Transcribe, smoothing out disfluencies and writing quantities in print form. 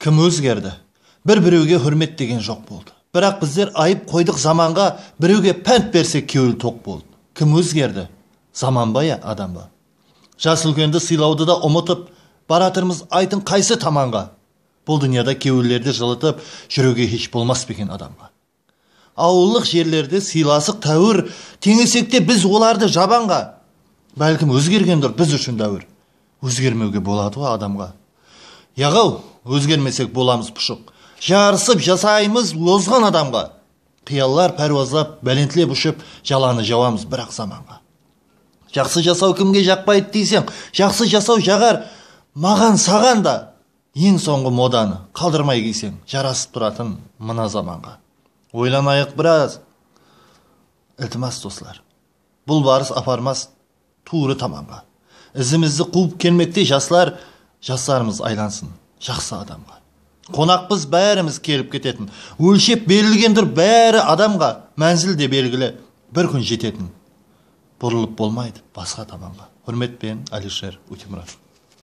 Кім өзгерді? Бір-біреуге hürmet деген жоқ болды. Бірақ біздер айып қойдық заманға, біреуге пәнт берсек кеуіл тоқ болды. Кім өзгерді? Заман ба я, адам ба? Жас үлкенді сыйлауды да ұмытып, баратырмыз айтын қайсы таманға? Бұл дүнияда кеуілерді жылытып, жүруге еш болмас бекен адамға. Ауыллық жерлерде сыйласық тәуір, теңесекте біз оларды жабанға. Бәлкім өзгергендір біз үшін дәуір. Өзгермеуге болады ғой адамға. Яғау, өзгермесек боламыз пұшық. Жарысып жасаймыз озған адамға. Қияллар пәрвазлап, бәлентілеп ұшып, жаланы жауамыз бірақ заманға. Жақсы жасау кімге жақпайды дейсең, жақсы жасау жағар маған саған да. Ең соңғы моданы қалдырмай кисең, жарасып тұратын мына заманға. Ойланайық біраз. Iltimos достар. Бұл барыс апармас туыры таманға. Ізімізді қуып келмекте жастар, жастарымыз айлансын жақсы адамға. Қонақпыз бәріміз келіп кететін. Өлшеп берілгендір бәрі адамға. Мәнзіл де белгілі, бір күн жететін. Бұрылып болмайды басқа таманға. Hürmetпен Алишер Утемуров.